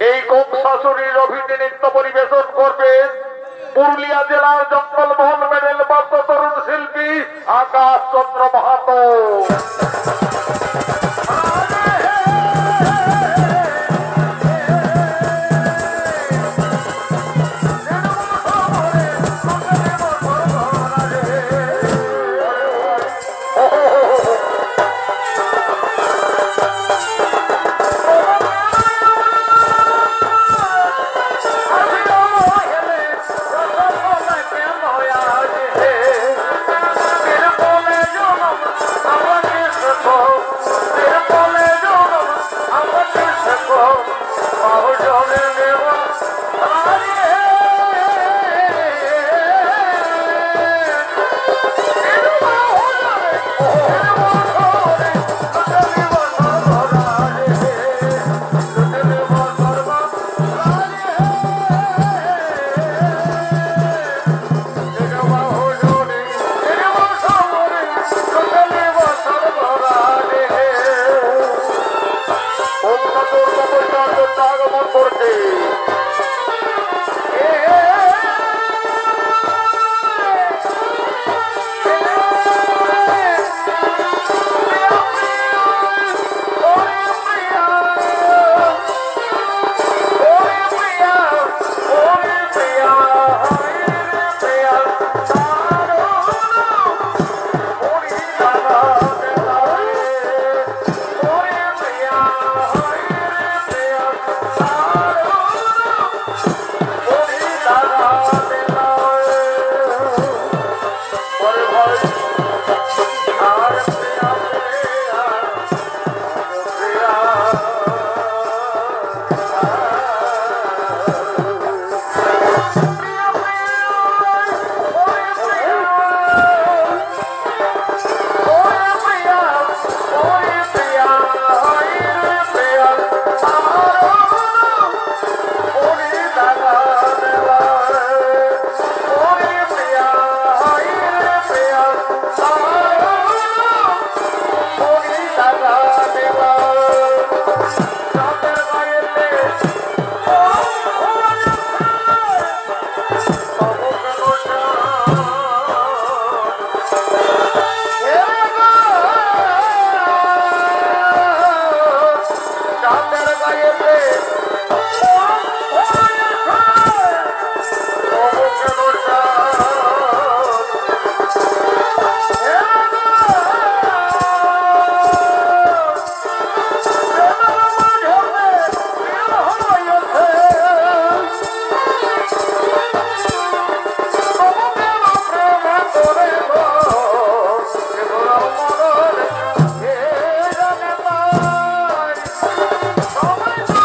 এই কংসাসুরীর অভিনয় নৃত্য পরিবেশন করবেন পুরুলিয়া জেলার জঙ্গলমহল মেডেল প্রাপ্ত তরুণ শিল্পী আকাশ চন্দ্র মাহাতো। Oh my God!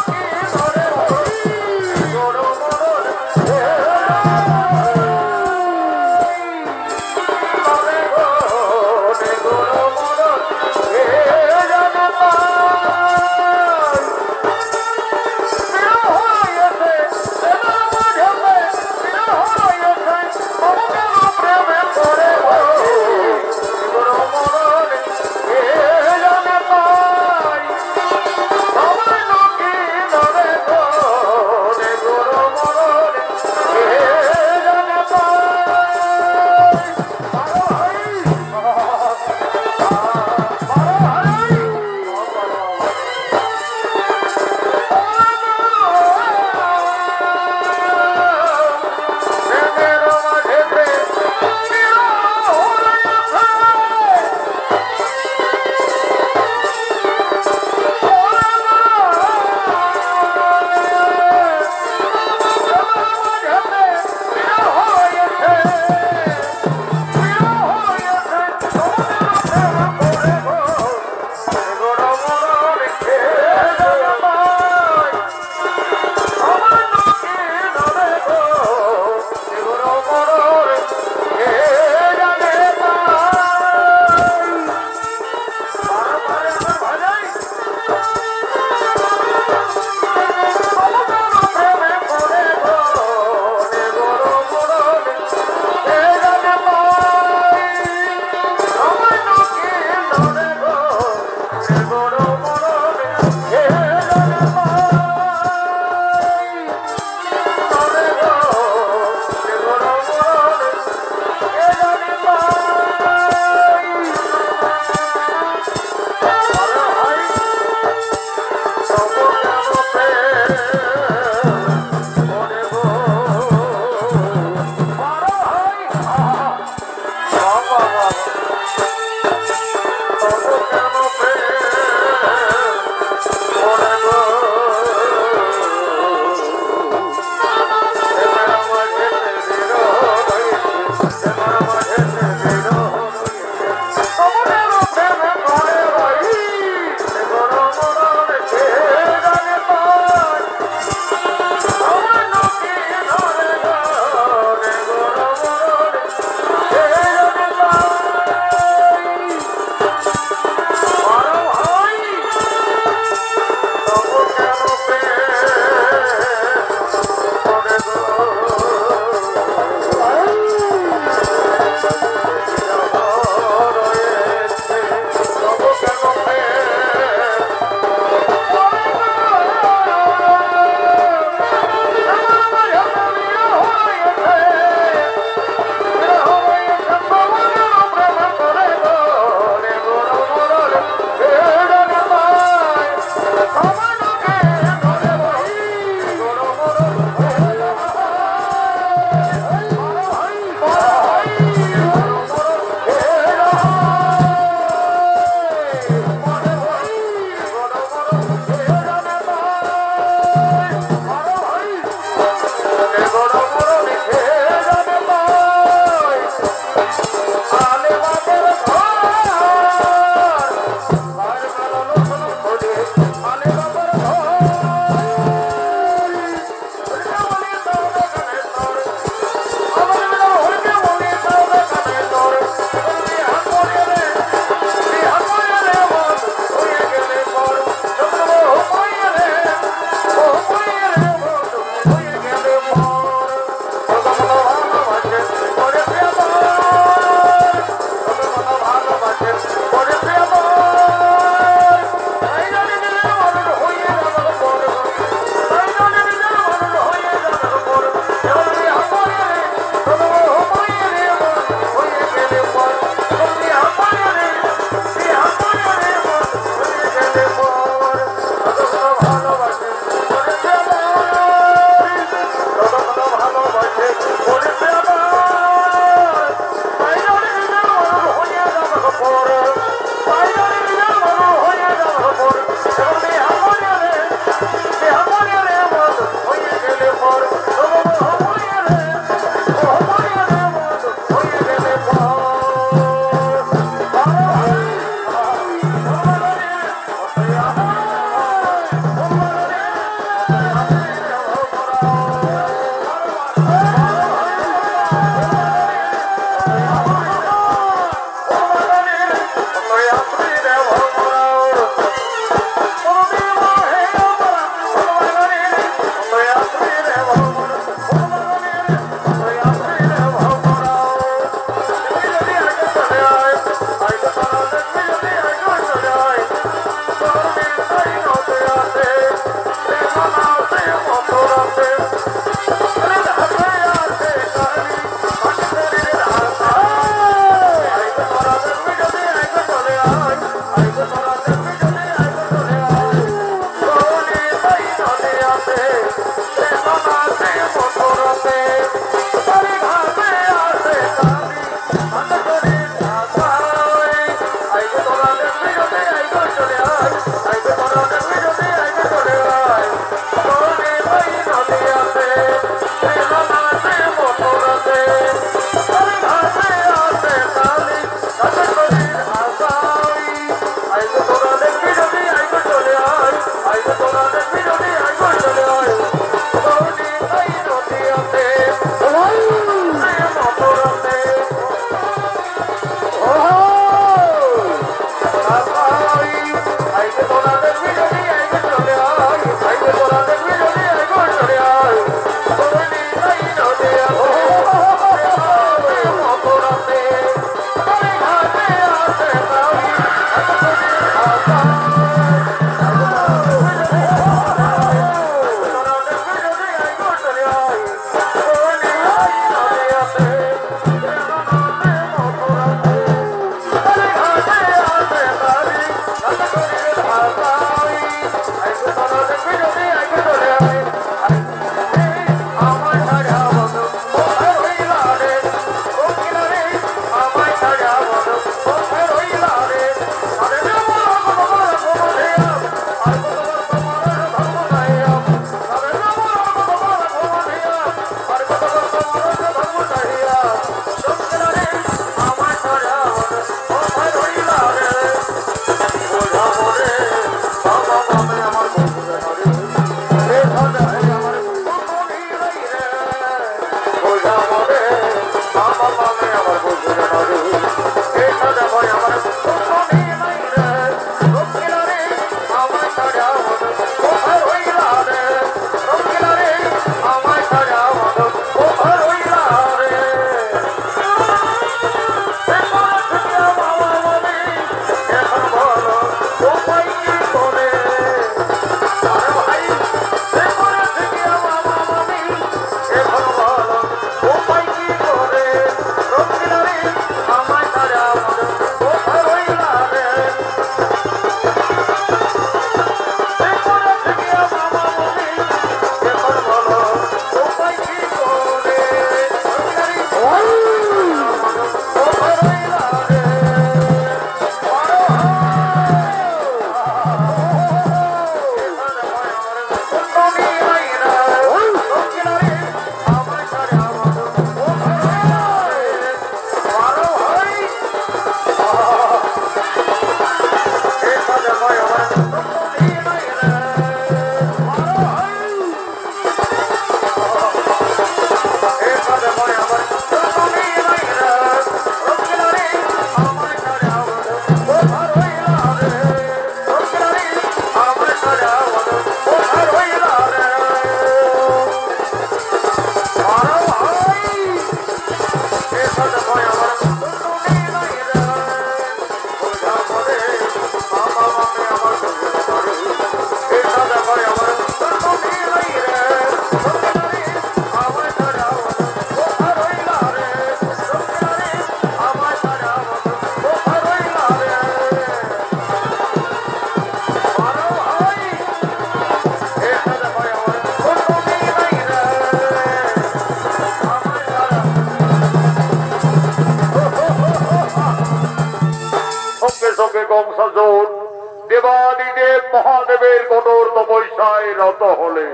তপস্যায় রত হলে।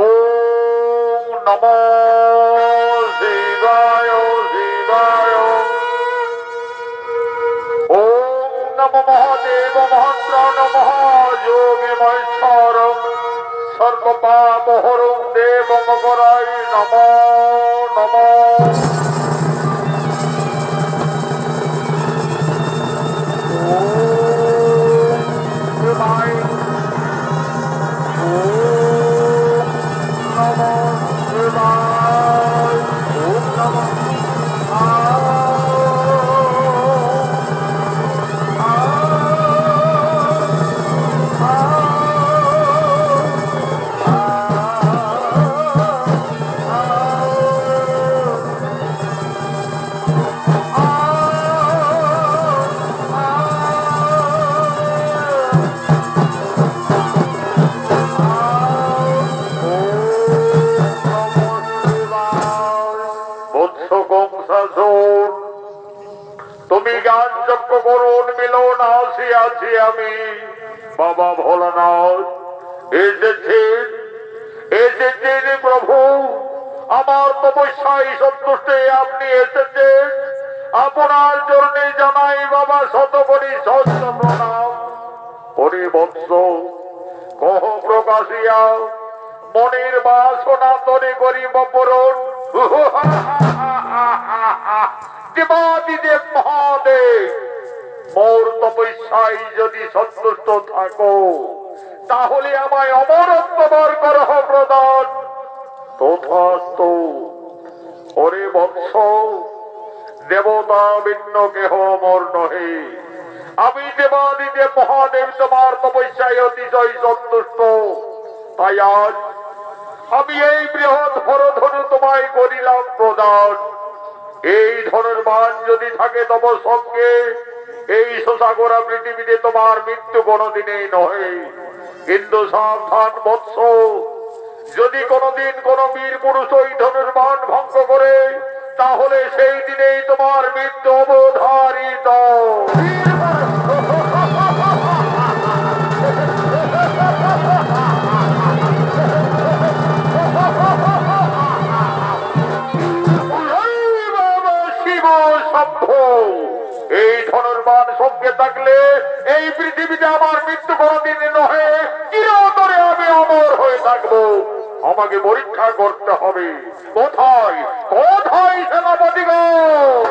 ওম নমো শিবায় শিবায়। ওম নমো মহাদেব মহাত্রাণ মহাযোগে মহেশ্বর সর্বপাপহরং দেব মকরায় নমো নমো। তুমি গান যজ্ঞ করুন মিলন আসিয়াছি আমি বাবা ভোলানাথ। এসেছেন এসেছেন প্রভু, আমার তপস্যায় সন্তুষ্ট আপনি এসেছেন। আপনার জন্য জানাই বাবা শতকোটি সহস্র প্রণাম। হরিবৎস কহ প্রকাশিয়া মনির বাসনা তরে করিব পূরণ। দেবাদিদেব মহাদেব, মোর তপস্যায় যদি সন্তুষ্ট থাকো তাহলে আমায় অমরত্ব বর করহ প্রদান। তথাস্তু। ওরে বৎস, দেবতা ভিন্ন কেহ অমর নহে। আমি দেবাদিদেব মহাদেব তোমার তপস্যায় অতিশয় সন্তুষ্ট। তাই আজ আমি এই বৃহৎ হরধনু তোমায় করিলাম প্রদান। এই ধনুর্বাণ যদি থাকে তব সঙ্গে এই শোষাগোরা পৃথিবীতে তোমার মৃত্যু কোনদিনেই নহে। কিন্তু সাবধান বৎস, যদি কোনদিন কোন বীর পুরুষ ওই ধনুর্বাণ ভঙ্গ করে তাহলে সেই দিনেই তোমার মৃত্যু অবধারিত। এই ধনুর্বাণ সঙ্গে থাকলে এই পৃথিবীতে আমার মৃত্যু কোনদিন নহে, চিরতরে আমি অমর হয়ে থাকবো। আমাকে পরীক্ষা করতে হবে কোথায় কোথায় সেনাপতিগণ।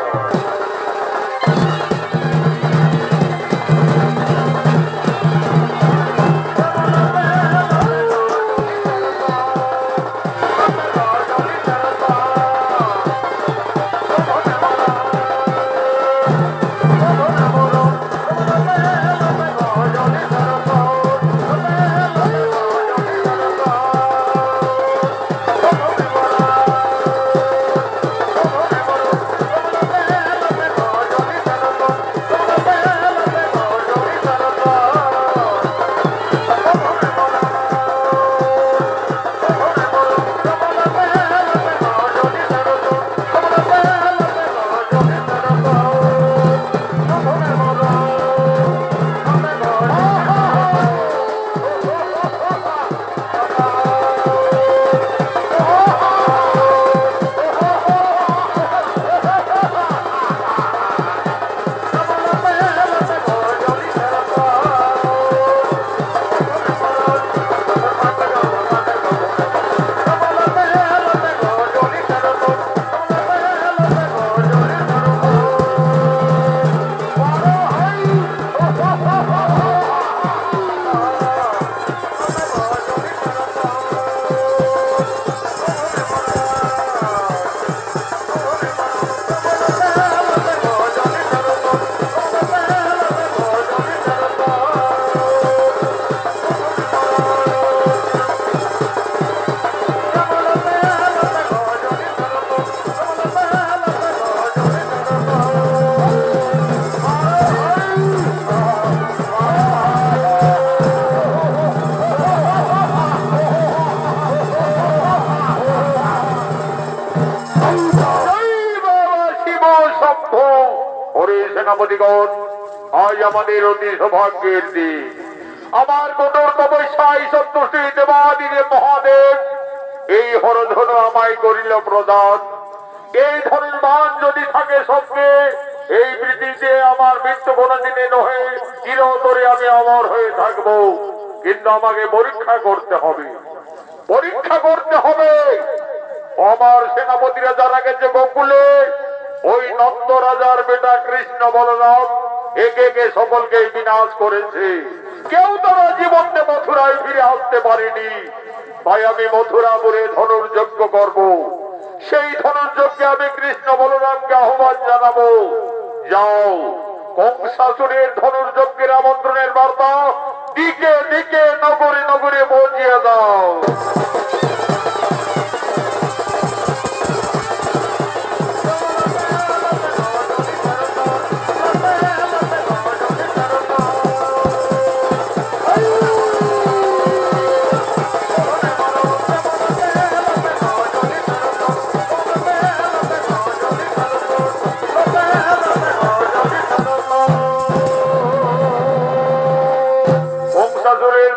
সেনাপতিগণ, আজ আমাদের অতি সৌভাগ্যের দিন। আমার কঠোর তপস্যায় সন্তুষ্টি দেবাদিদে মহাদেব এই হরধন আমায় করিল প্রদান। এই ধনুর্বাণ যদি থাকে সঙ্গে এই পৃথিবীতে আমার মৃত্যু কোনদিনে নহে, চিরতরে আমি অমর হয়ে থাকব। কিন্তু আমাকে পরীক্ষা করতে হবে, পরীক্ষা করতে হবে। আমার সেনাপতিরা যারা গেছে গোকুলে, ওই নন্দ রাজার বেটা কৃষ্ণ বলরাম একে একে সকলকে বিনাশ করেছে। কেউ তারা জীবনে মথুরায় ফিরে আসতে পারেনি। তাই আমি মথুরাপুরে ধনুর্যজ্ঞ করব। সেই ধনুর্যজ্ঞে আমি কৃষ্ণ বলরামকে আহ্বান জানাবো। যাও, কংসাসুরের ধনুর্যজ্ঞের আমন্ত্রণের বার্তা দিকে দিকে নগরে নগরে পৌঁছিয়ে দাও।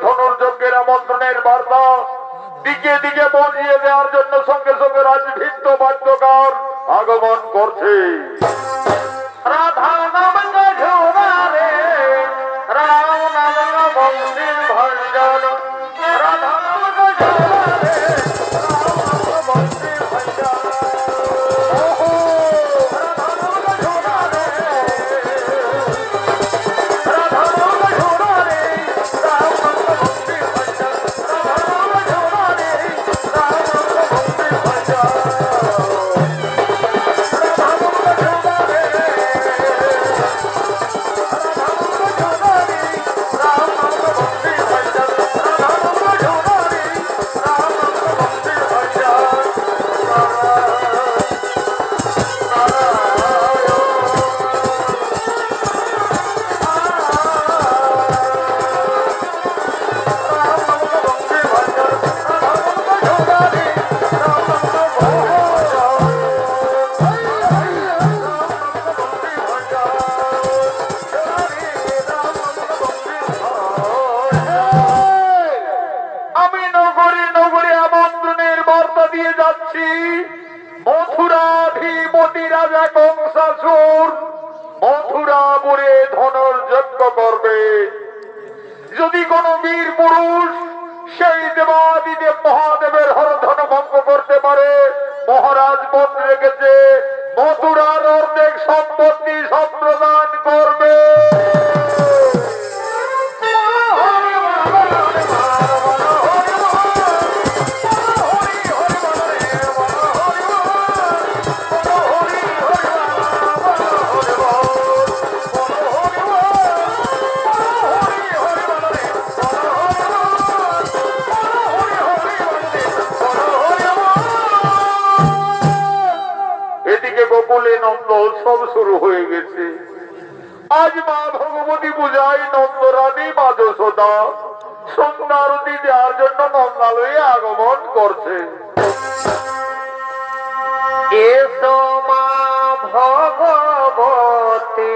ধনুর্যজ্ঞের আমন্ত্রণের বার্তা দিকে দিকে পৌঁছিয়ে দেওয়ার জন্য সঙ্গে সঙ্গে রাজভিত্ত বাদ্যকার আগমন করছে। রাধা নাম ঝুমারে রাম নাম মন্দির ভঞ্জন, রাধা নাম ঝুমারে রাম নাম মন্দির ভঞ্জন। মথুরাধিপতি রাজা কংসাসুর মথুরাপুরে ধনুর্যজ্ঞ করবে। যদি কোন বীর পুরুষ সেই দেবাদিদেব মহাদেবের হরধন ভঙ্গ করতে পারে, মহারাজ মত রেখেছে মথুরার অর্ধেক সম্পত্তি সব প্রদান করবে। গোকুলে নন্দ উৎসব শুরু হয়ে গেছে। আজ মা ভগবতী পূজায় নন্দ রানী মা যশোদা সন্ধ্যা আরতি দেওয়ার জন্য নন্দালয়ে আগমন করছে। এসো মা ভগবতী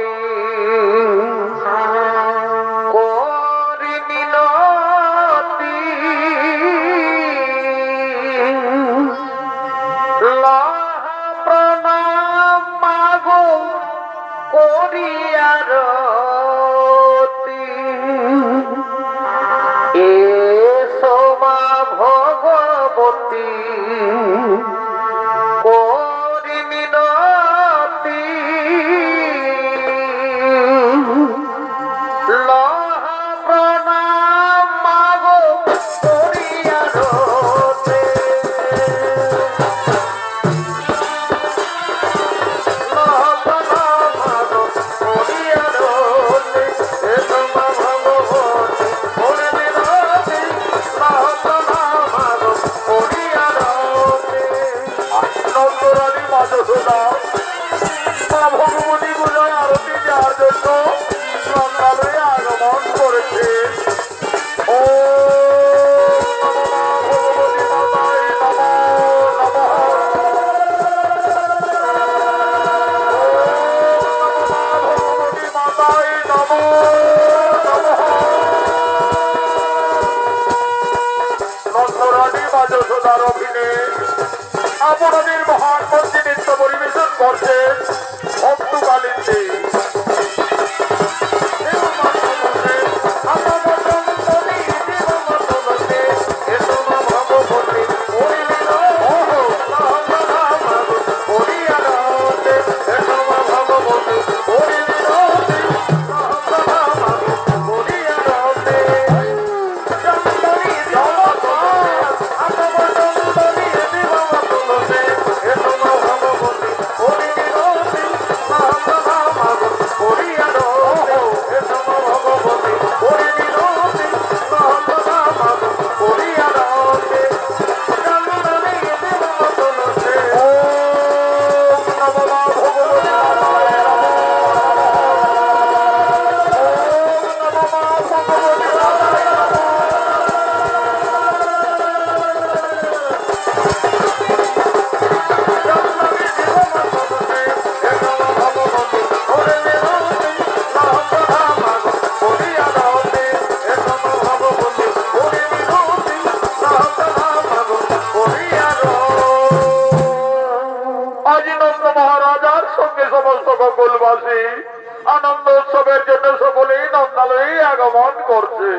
নন্দরানী বা যশোদার অভিনয়ে আপনাদের মহান মন্ত্রী নৃত্য পরিবেশন করছেন ভক্তকালীন মহারাজার সঙ্গে সমস্ত গোকুলবাসী আনন্দ উৎসবের জন্য সকলেই নন্দালয়ে আগমন করছে।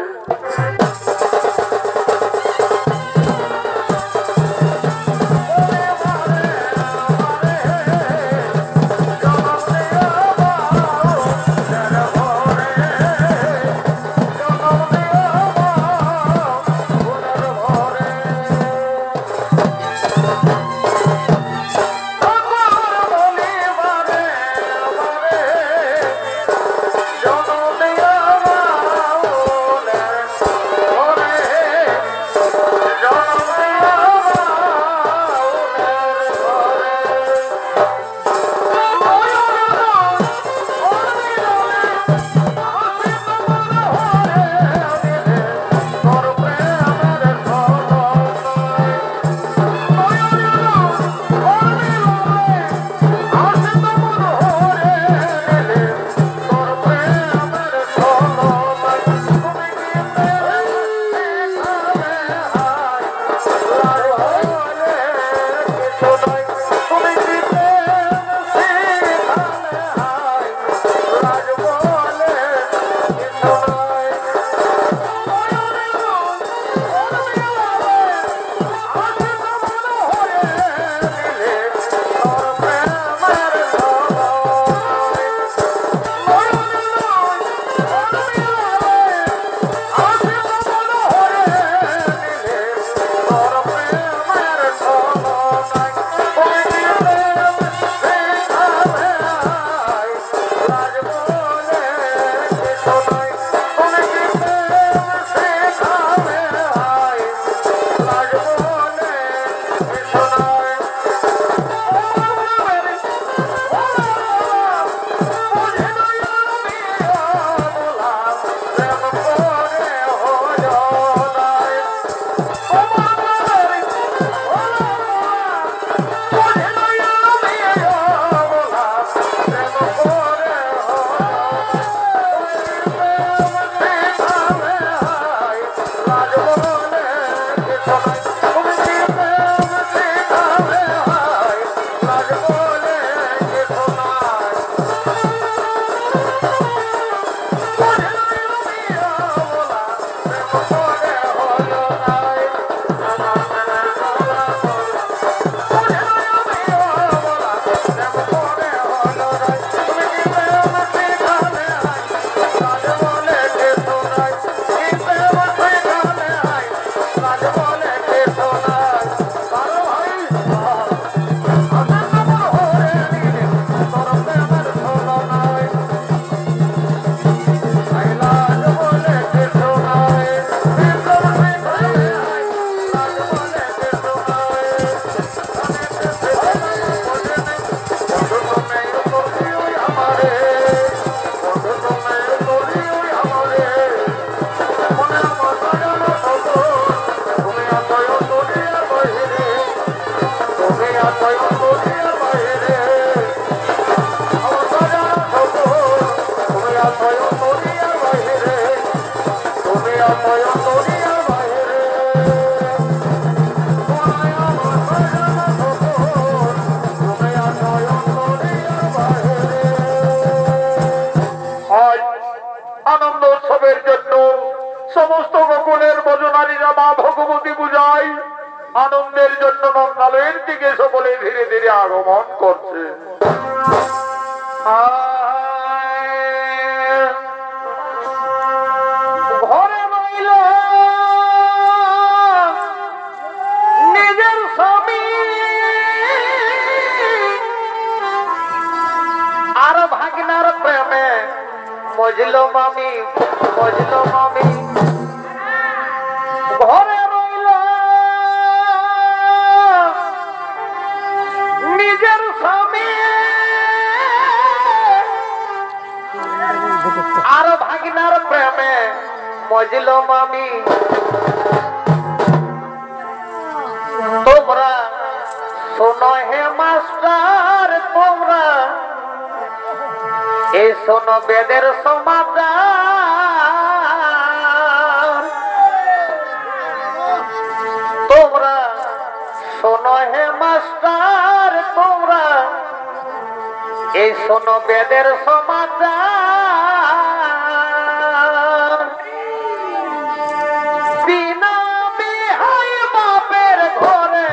বিদায় আনন্দের জন্য নন্দালয়ের দিকে সকলে ধীরে ধীরে আগমন করছে। ঘরে রইল নিজের স্বামী আর ভাগনার প্রেমে মজলো মামি ঘরে রইল নিজের স্বামী আর ভাগনার প্রেমে মজলো মামি। তোমরা শোনো হে মাস্টার, তোমরা এই শোনো বেদের সমাচার, তোমরা শোনো হে মাস্টার, তোমরা এই শোনো বেদের সমাচার। বিনা বিহাই বাপের ঘরে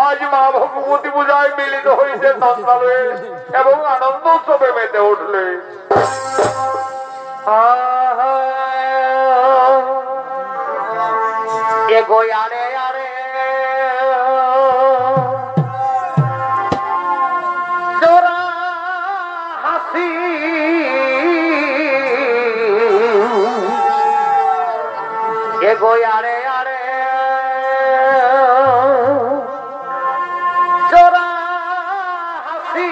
आज मा भगवती पूजाय मिलित হইতে নন্দালয়ে এবং আনন্দ উৎসবে মেতে উঠলে এগো আরে আরে জোরা হাসি এগো আরে আরে জোরা হাসি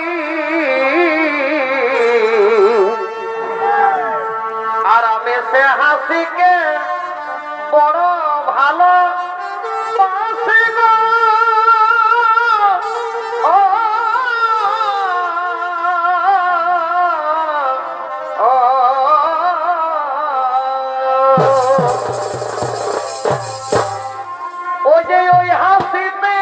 আর আমি সে হাসিকে বড় ভালো বাসি গো ওই যে ওই হাসিতে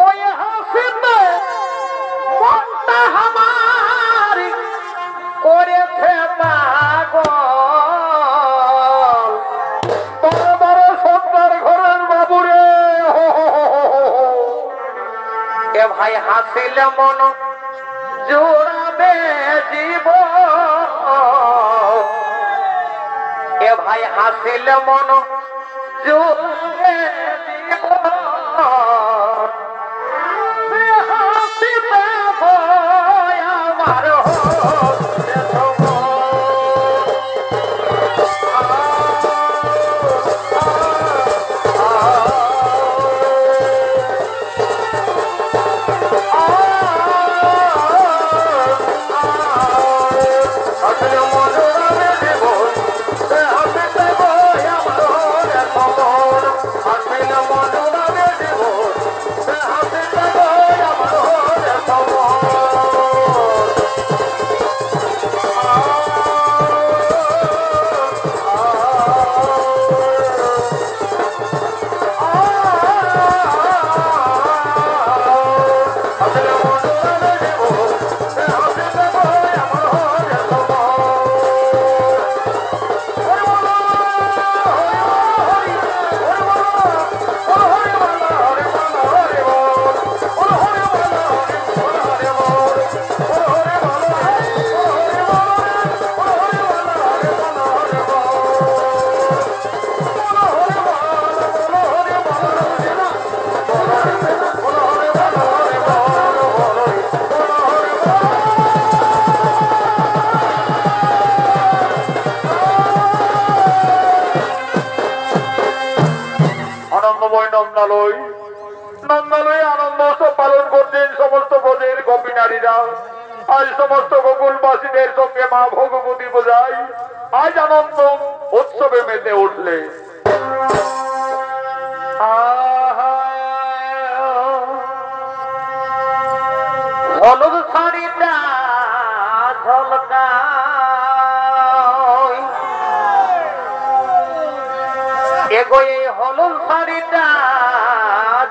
ওই হাসিতে মনটা আমার করেছে পাগল বড় বড় সন্তার ঘরের বাবুরে এ ভাই হাসিলে মন জোড়াবে জীবন এ ভাই হাসিলে মন জোড়াবে জীবন হাসিতে ভয় আমার নন্দালয়ে আনন্দ পালন করছেন সমস্ত ব্রজের গোপী নারীরা। আজ সমস্ত গোকুলবাসীদের সঙ্গে মা ভগবতী বোঝাই আজ আনন্দ উৎসবে মেতে উঠলে। হলুদ শাড়িটা ঝলকা এগো এই হলুদ শাড়িটা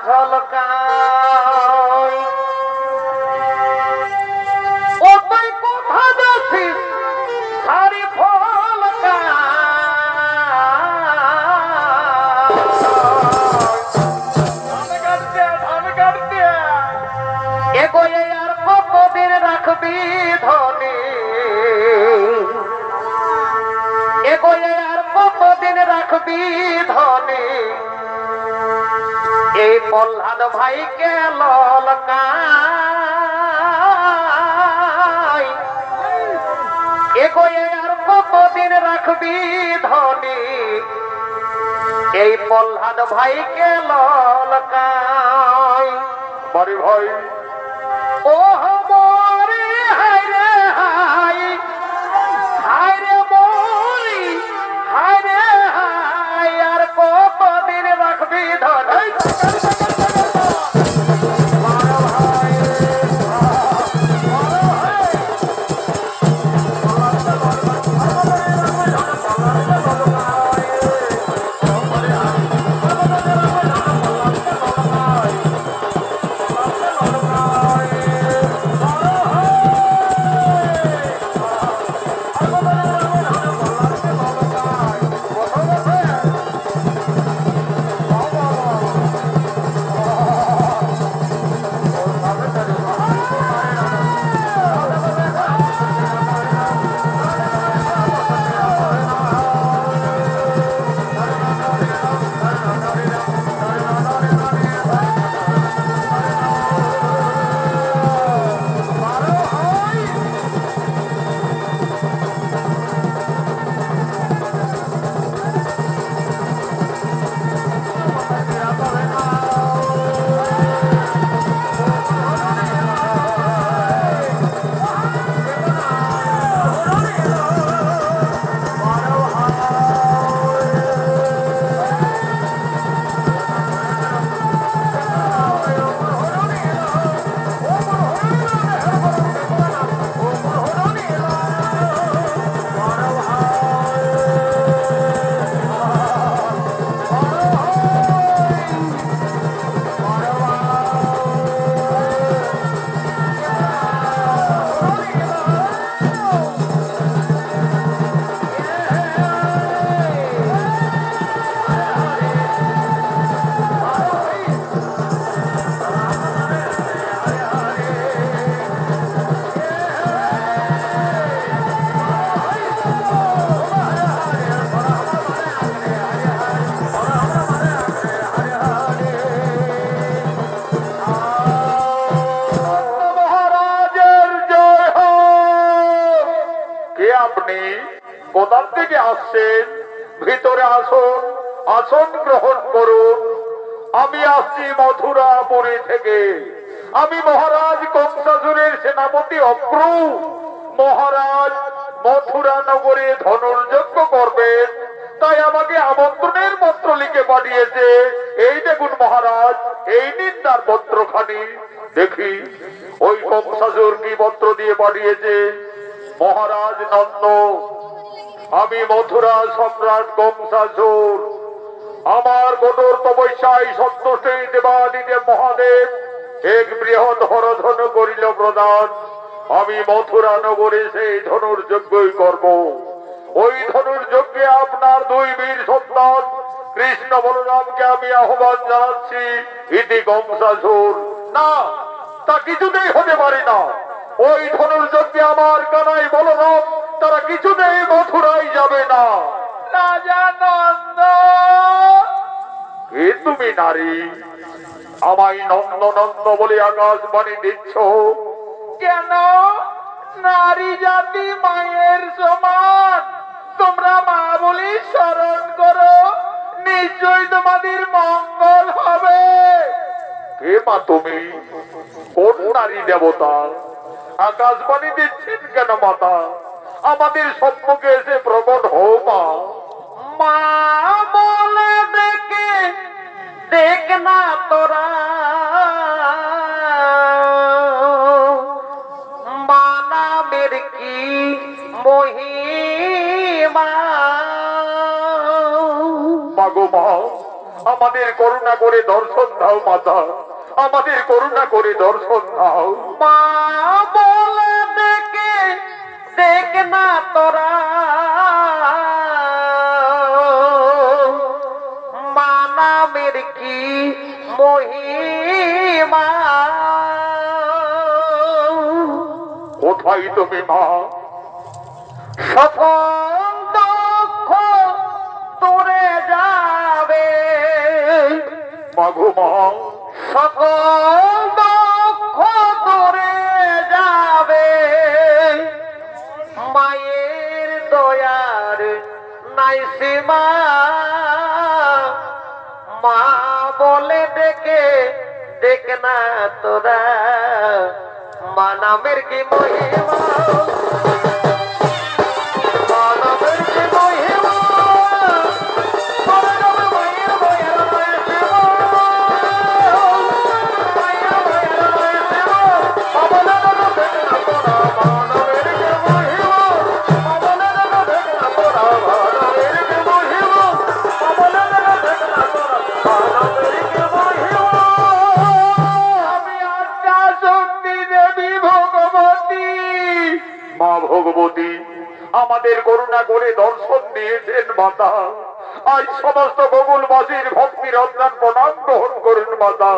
ঝলকাই ও তুই কোথা যাচ্ছিস শাড়ি ফলকা এগো এই আর কতদিন রাখবি ধনী এগো এই আর কতদিন রাখবি ধনী এই প্রহ্লাদ ভাইকে ললকাই এগো আর কতদিন রাখবি ধনী এই প্রহ্লাদ ভাইকে ললকাই বাড়ি ভাই ও মরি হায় রে হায় হায় রে মরি হায় রে হায় আর কতদিন রাখবি ধনী কোথার থেকে আসছেন? ভিতরে আসুন, আসন গ্রহণ করুন। আমি আসছি মথুরাপুরী থেকে। আমি মহারাজ কংসাসুরের সেনাপতি অক্রু। মহারাজ মথুরা নগরে ধনুর্যজ্ঞ করবেন, তাই আমাকে আমন্ত্রণের পত্র লিখে পাঠিয়েছে। এই দেখুন মহারাজ, এই নিন তার পত্রখানি। দেখি ওই কংসাসুর কি পত্র দিয়ে পাঠিয়েছে। মহারাজ নন্দ, আমি মথুরা সম্রাট কংসাসুর, আমার কঠোর তপস্যায় সন্তুষ্ট দেবাদিদেব মহাদেব এক বৃহৎ হরধনু করিল প্রদান। আমি মথুরা নগরে সেই ধনুর্যজ্ঞই করব। ওই ধনুর্যজ্ঞে আপনার দুই বীর সন্তান কৃষ্ণ বলরামকে আমি আহ্বান জানাচ্ছি। ইতি কংসাসুর। না, তা কিছুতেই হতে পারে না। ওই ধনুর্যজ্ঞে আমার কানাই বলরাম তারা কিছুতেই মথুরায় যাবে না। রাজা নন্দ, কে তুমি নারী? আমায় নন্দ নন্দ বলে আকাশবাণী দিচ্ছ? কেন? নারী জাতি মায়ের সমান, তোমরা মা বলি স্মরণ করো, নিশ্চয়ই তোমাদের মঙ্গল হবে। কে মা তুমি? কোন নারী দেবতা? আকাশবাণী দিচ্ছেন কেন মাতা? আমাদের সম্মুখে এসে প্রকট হও মা। মা বলে দেখে দেখ না তোরা, মা নামের কি মহিমা। মাগো মা, আমাদের করুণা করে দর্শন দাও মাতা, আমাদের করুণা করে দর্শন দাও। মা বলে দেখে দেখ না তোরা, মা নামের কি মহিমা। কোথায় তুমি মা? সকল দুঃখ দূরে যাবে, মাগো মা, সকল দুঃখ দূরে যাবে, মায়ের দয়ার নাই সীমা। মা বলে ডেকে দেখ না তোরা, মা নামের কি মহিমা, মা নামের কি মহিমা। মায়ের দয়ার নাই সীমা, মায়ের দয়ার নাই সীমা। মা বলে ডেকে দেখ না তোরা, মা নামের কি মহিমা। মা বলে ডেকে দেখ না তোরা, মা নামের কি মহিমা। মা বলে ডেকে দেখ না তোরা, মা নামের কি মহিমা। আমি আত্মা শক্তি দেবী ভগবতী। মা ভগবতী, আমাদের করুণা করে দর্শন দিয়েছেন মাতা। আজ সমস্ত গোকুলবাসীর ভক্তির অন্যান প্রণাম গ্রহণ করুন মাতা।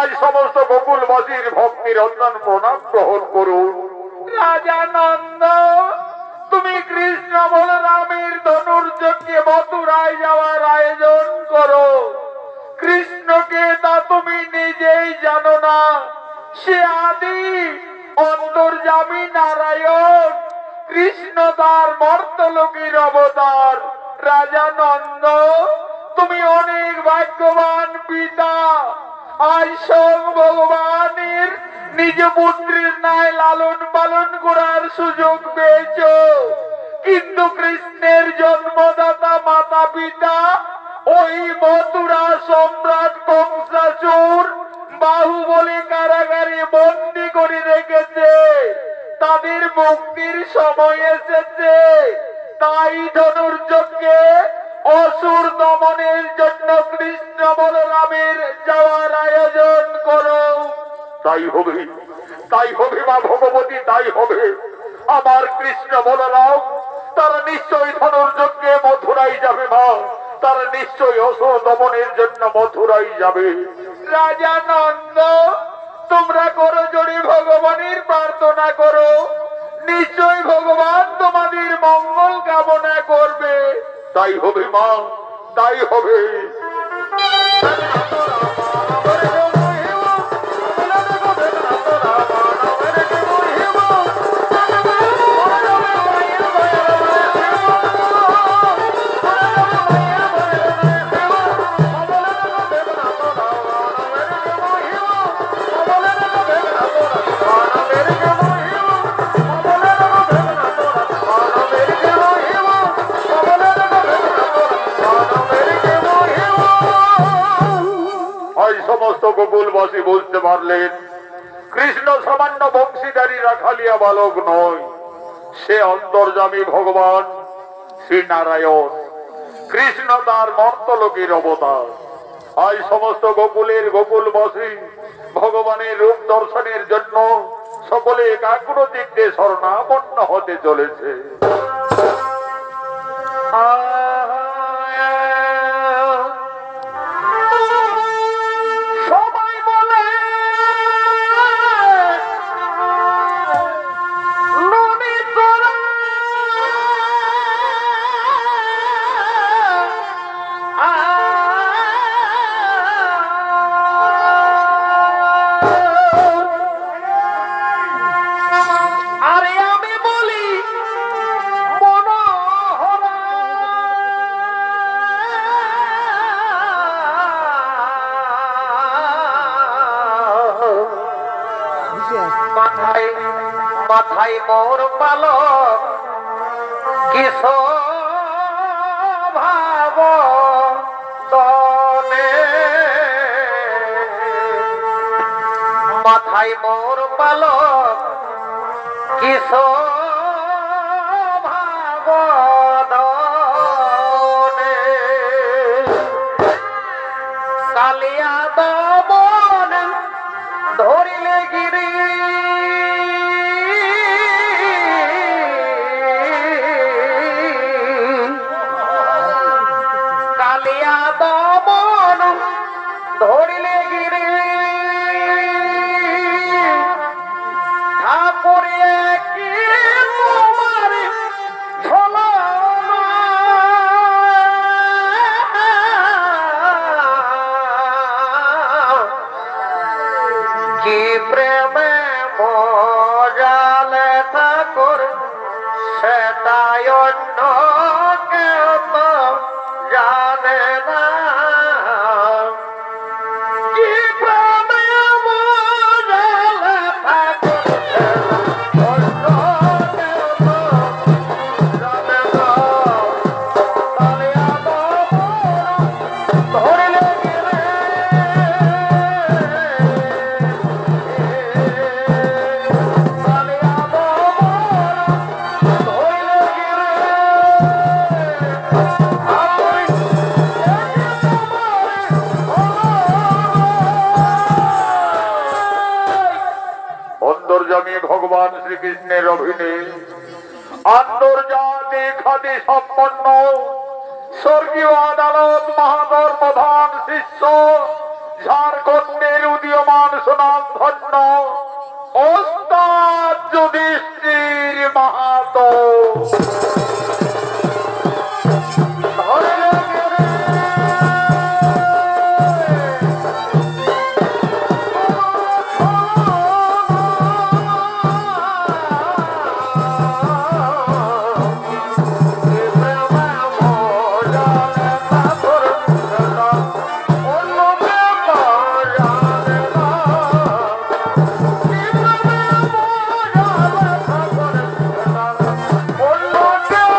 আজ সমস্ত গোকুলবাসীর ভক্তির অন্যান প্রণাম গ্রহণ করুন। রাজা নন্দ, তুমি কৃষ্ণ বলরামের ধনুর্যজ্ঞে মথুরায় যাওয়ার আয়োজন করো। কৃষ্ণকে তা তুমি নিজেই জানো না। সে আদি অন্তর্যামী নারায়ণ, কৃষ্ণ তার মর্তলোকের অবতার। রাজা নন্দ, তুমি অনেক ভাগ্যবান পিতা। আজ স্বয়ং ভগবানের নিজ পুত্রের ন্যায় লালন পালন করার সুযোগ পেয়েছ, কিন্তু কৃষ্ণের জন্মদাতা মাতা পিতা ওই মথুরা সম্রাট কংসাসুর বাহুবলী কারাগারে বন্দী করে রেখেছে। তাদের মুক্তির সময় এসেছে, তাই ধনুর্যজ্ঞে অসুর দমনের জন্য কৃষ্ণ বলরামের যাওয়ার আয়োজন করো। তাই হবে, তাই হবে মা ভগবতী, তাই হবে। আমার কৃষ্ণ বলরাম তারা নিশ্চয়ই ধনুর্যজ্ঞে মথুরাই যাবে মা, তারা নিশ্চয়ই অসুর দমনের জন্য মথুরাই যাবে। রাজা নন্দ, তোমরা করো জোরে ভগবানের প্রার্থনা করো, নিশ্চয় ভগবান তোমাদের মঙ্গল কামনা করবে। তাই হবে মা, তাই হবে। গোকুলবাসী বুঝতে পারলেন কৃষ্ণ সামান্য বংশীধারী রাখালিয়া বালক নয়, সে অন্তর্যামী ভগবান শ্রী নারায়ণ। কৃষ্ণ তার মর্তলোকের অবতার। আজ সমস্ত গোকুলের গোকুলবাসী ভগবানের রূপ দর্শনের জন্য সকলে একাগ্র চিত্তে শরণাপন্ন হতে চলেছে। সবাই বলে নদী তোরা আরে আমি বলি মনোহরা মাথায় মাথায় মোর পালক কিস ভাব তনে মাথায় মোর পালক কিস ভাব দনে কালিয়া দমন ধরিলে গিরি কালিয়া দমন ধরিলে গিরি ঠাকুরে কি তোমার ছলনা কি প্রেমে মজালে ঠাকুর সেটাই অন্য কেউ তো জানে না। কি প্রেমে মজালে ঠাকুর সেটা অন্য কেউ তো জানে না। কালিয়া দমন ধরিলে গিরে কালিয়া দমন ধরিলে গিরে অন্তর্যামী ভগবান শ্রীকৃষ্ণের অভিনয় আন্তর্জাতিক খ্যাতি সম্পন্ন স্বর্গীয় আদালত মহাদর প্রধান শিষ্য ঝাড়খণ্ডের উদীয়মান সুনামধন্য ওস্তাদ যুধিষ্ঠির মাহাতো। Oh,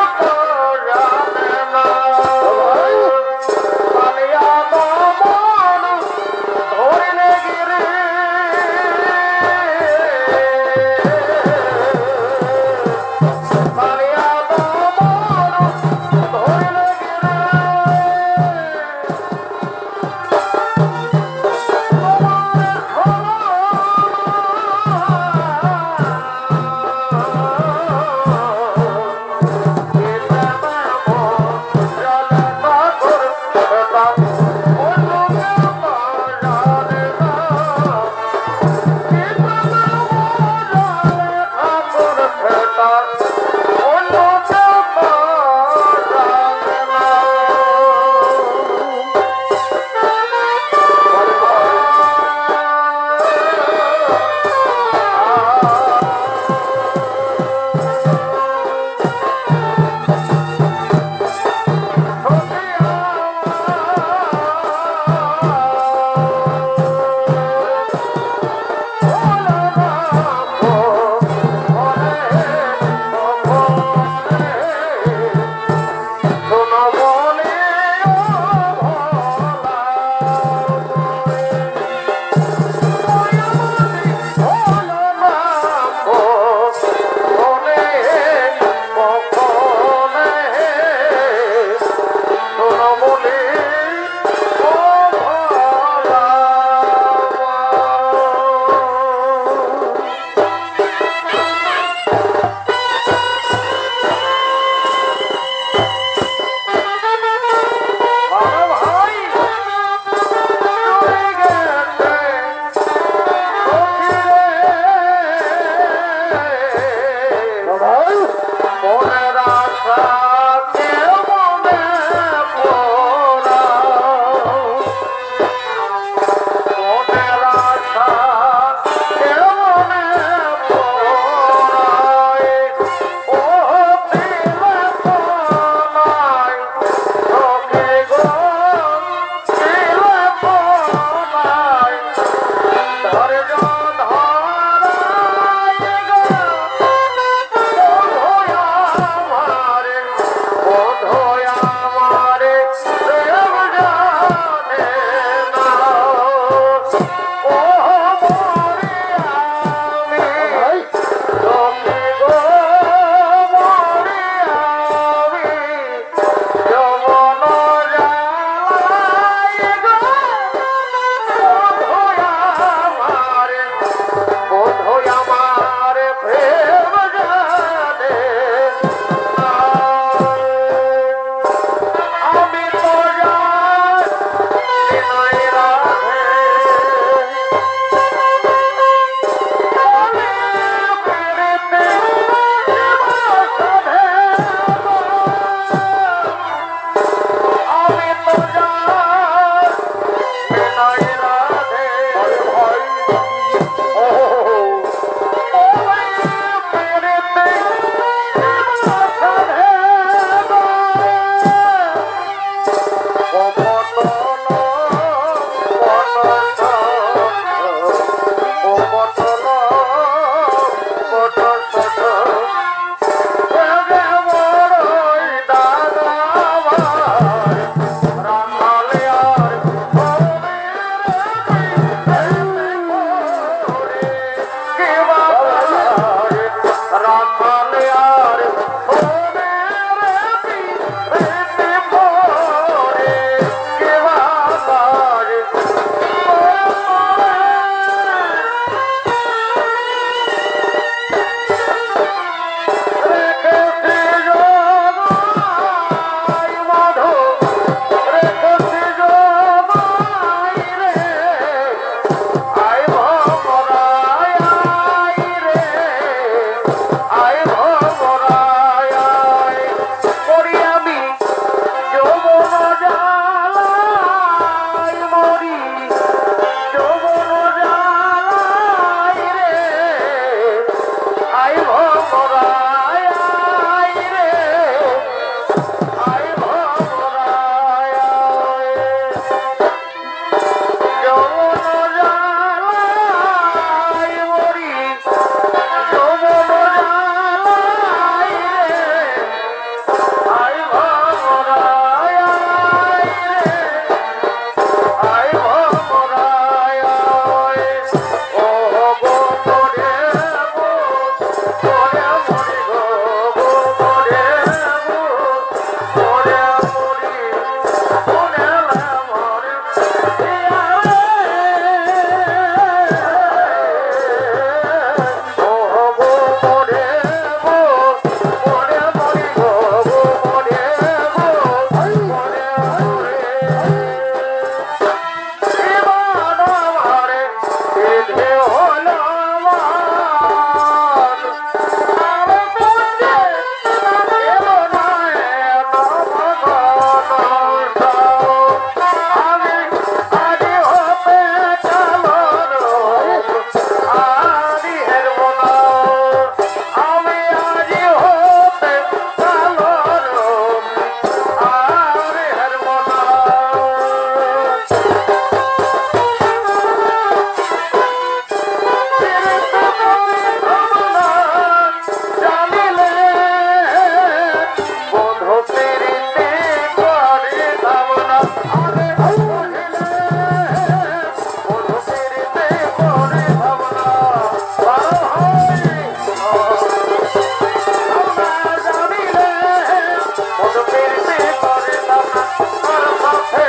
কত প্রীতি করিলাম না তার সাথে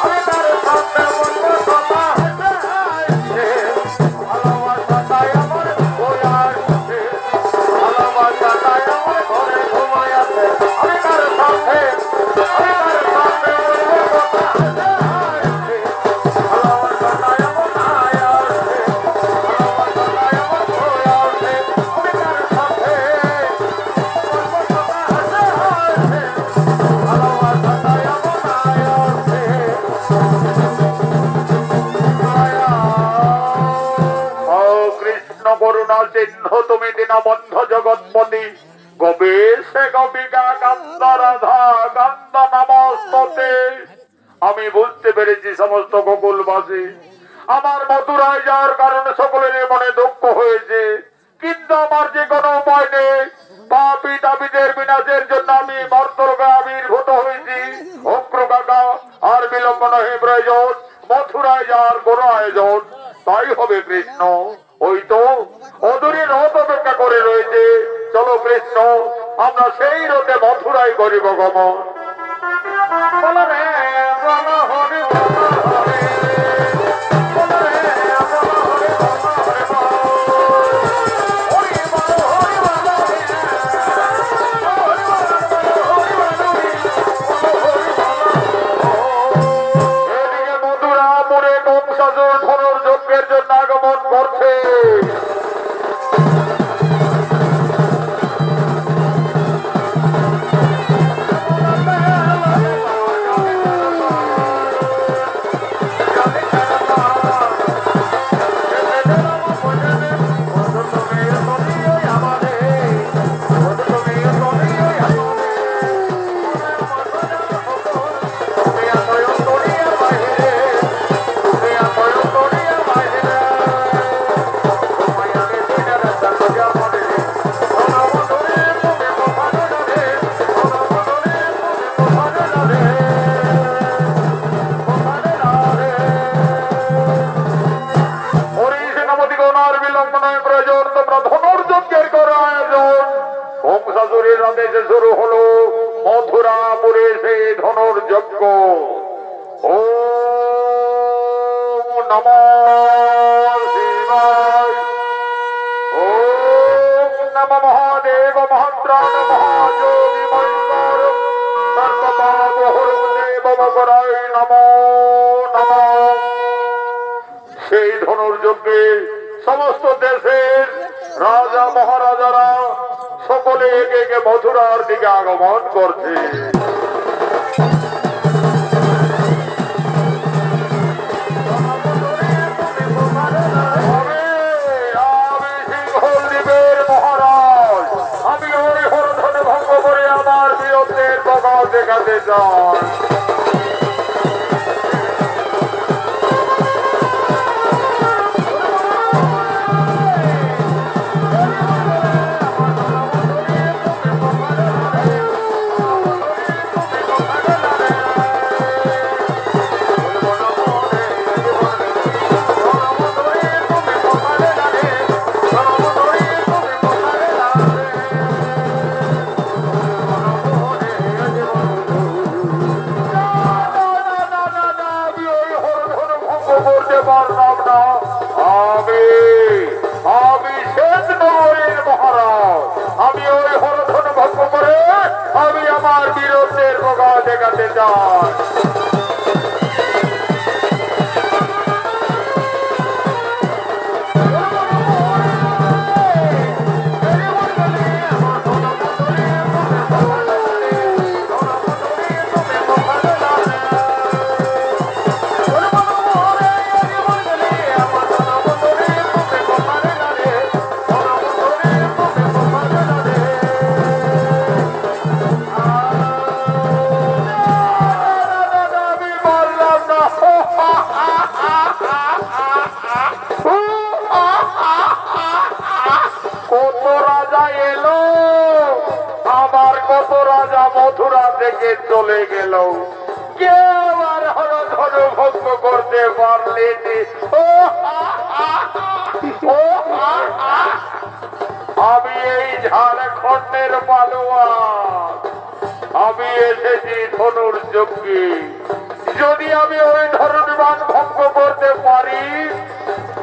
আমি তার সাথে বলবো কথা হাসে ভালোবাসাটাই আমার বই আসছে ভালোবাসাটাই আমার ঘরে ঘুমাই আছে আমি তার সাথে বলবো কথা হাসে ভালোবাসাটাই আমার নাই আসছে ভালোবাসাটাই আমার বই আসছে আমি তার সাথে বলবো কথা হাসে ভালোবাসাটাই আমার নাই আসছে ও কৃষ্ণ করুণা চিহ্ন তুমি দীনবন্ধ জগৎপতি গোপেশে গোপিকা কান্দ রাধা কান্দ নমস্ততে। আমি বুঝতে পেরেছি সমস্ত গোকুলবাসী আমার মথুরায় যাওয়ার কারণে সকলের মনে দুঃখ হয়েছে, কিন্তু আমার যে কোনো উপায় নেই। পাপী তাপীদের বিনাশের জন্য আমি মর্তলোকে আবির্ভূত হয়েছি। অক্র কাকা আর বিলম্ব নহে প্রয়োজন, মথুরায় যাওয়ার কোনো আয়োজন তাই হবে কৃষ্ণ। ওই তো অদূরে রথ অপেক্ষা করে রয়েছে, চলো কৃষ্ণ আমরা সেই রথে মথুরায় করিব গমন। বলো রে বলো হরি বলো হরে বলো রে বলো হরি বলো হরে হরি বলো হরি বলো রে হরি এদিকে মথুরাপুরে কংসাসুর ধনুর্যজ্ঞের জন্য আগমন করছে। কংসাসুরের আদেশে শুরু হলো মথুরাপুরে সেই ধনুর্যজ্ঞ। ওম নমঃ শিবায়, ওম নমঃ মহাদেব মহাত্রাণ মহাযোগী মহেশ্বর সর্বপাপহরং দেবমকরায় নমো নমঃ। সেই ধনুর্যজ্ঞে সমস্ত দেশের রাজা মহারাজারা সকলে একে একে মথুরার দিকে আগমন করছে। আমি সিংহদ্বীপের মহারাজ, আমি ওই হরধনে ভঙ্গ করে আমার বীরত্বের প্রকাশ দেখাতে চাই। করতে পারলাম না। আমি শেষ নগরীর মহারাজ, আমি ওই হরধন ভঙ্গ করে আমি আমার বীরত্বের প্রকাশ দেখাতে চাই। কত রাজা এলো, আবার কত রাজা মথুরা থেকে চলে গেল, কেউ আর হরধন ভঙ্গ করতে পারলেনি। আমি এই ঝাড়খণ্ডের পালোয়ান, আমি এসেছি ধনুর যজ্ঞে। যদি আমি ওই ধনুর্বাণ ভঙ্গ করতে পারি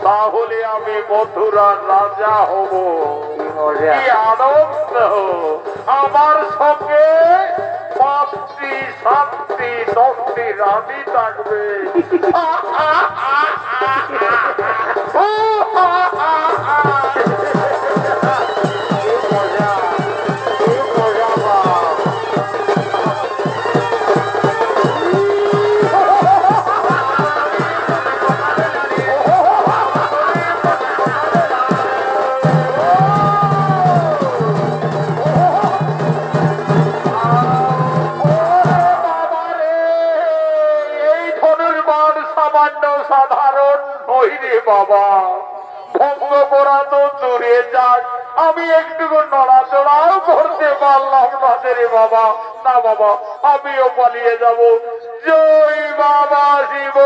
তাহলে আমি মথুরার রাজা হব। কি আনন্দ! আমার সঙ্গে 5টি 7টি 10টি রানী থাকবে। সাধারণ নহিরে বাবা, ভঙ্গ করা তো দূরে যাক, আমি একটু নড়াচড়াও করতে পারলাম না রে বাবা। না বাবা, আমিও পালিয়ে যাব। জয় বাবা শিব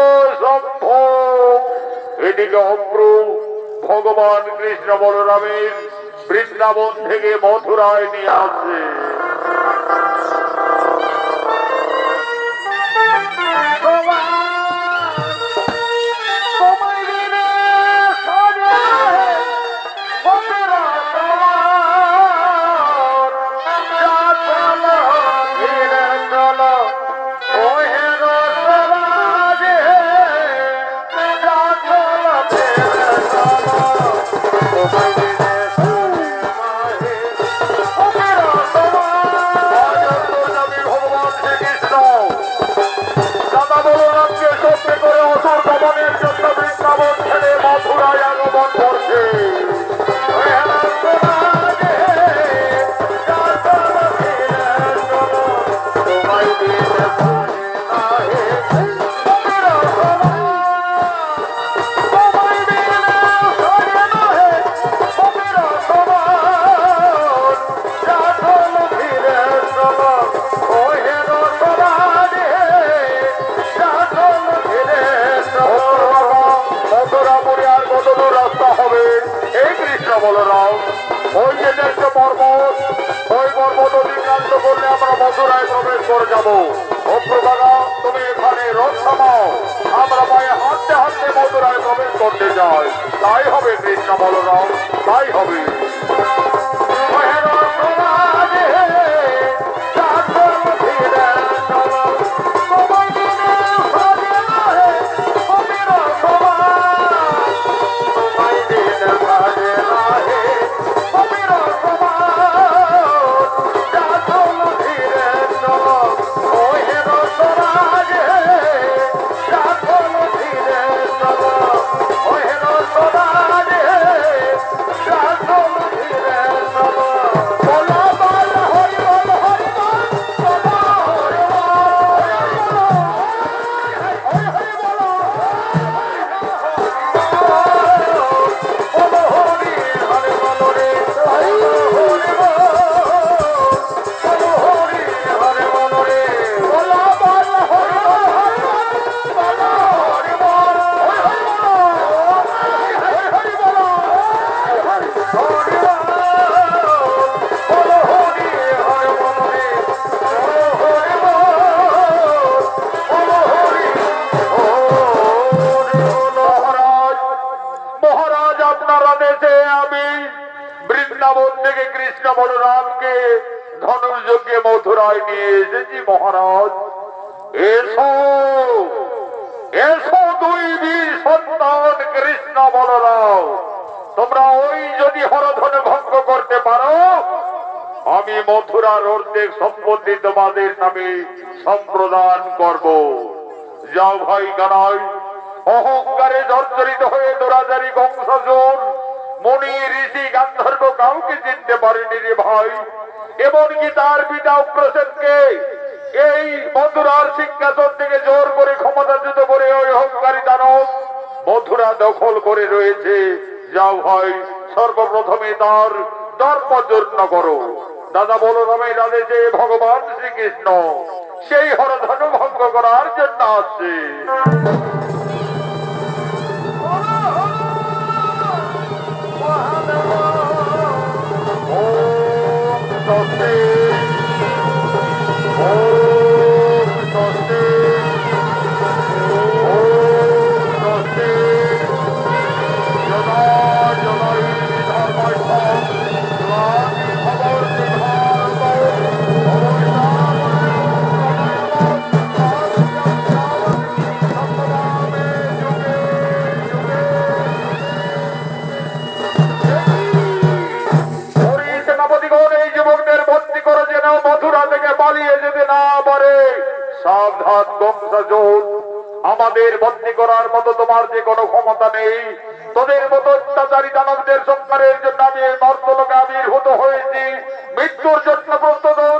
শম্ভো। এদিকে অপ্র ভগবান কৃষ্ণ বলরামের বৃন্দাবন থেকে মথুরায় নিয়ে আসে। মথুরায় আগমন করছে। বলরাম, ওই যে দেখছো পর্বত, ওই পর্বত অতিক্রান্ত করলে আমরা মথুরায় প্রবেশ করে যাবো। ও প্রভাগা, তুমি এখানে রথ থামাও, আমরা পায়ে হাঁটতে হাঁটতে মথুরায় প্রবেশ করতে যাই। তাই হবে কৃষ্ণ বলরাম, তাই হবে। বলরামকে ধনুর্যজ্ঞে মথুরায় নিয়ে এসেছি মহারাজ। এসো এসো দুই বীর সন্তান কৃষ্ণ বলরাম, তোমরা ওই যদি হরধন ভঙ্গ করতে পারো আমি মথুরার অর্ধেক সম্পত্তি তোমাদের নামে সম্প্রদান করব। যাও ভাই কানাই, অহংকারে জর্জরিত হয়ে দুরাচারী বংশজন মুনি ঋষি গান্ধর্ব কাউকে চিনতে পারেনি রে ভাই। এমনকি তার পিতা উগ্রসেনকে এই মথুরার সিংহাসন থেকে জোর করে ক্ষমতাচ্যুত করে ওই অহংকারী দানব মথুরা দখল করে রয়েছে। যাও ভাই, সর্বপ্রথমে তার ধর্মযজ্ঞ করো। দাদা বলরামের আদেশে ভগবান শ্রীকৃষ্ণ সেই হরধনু ভঙ্গ করার জন্য আসছে। ওম স্বস্তি ওম স্বস্তি যদা যদাই ধর্মার্থ গ্লানি ভবতি ভারত সেনাপতিগণ এই যুবকদের বন্দী করে যেন মথুরা থেকে পালিয়ে যেতে না পারে। সাবধান বংশজোট, আমাদের বন্দী করার মতো তোমার যে কোনো ক্ষমতা নেই। তোদের মতো অত্যাচারী দানবদের সংহারের জন্য আমি এই মর্তলোকে আবির্ভূত হয়েছি। মৃত্যুর জন্য প্রস্তুত হন।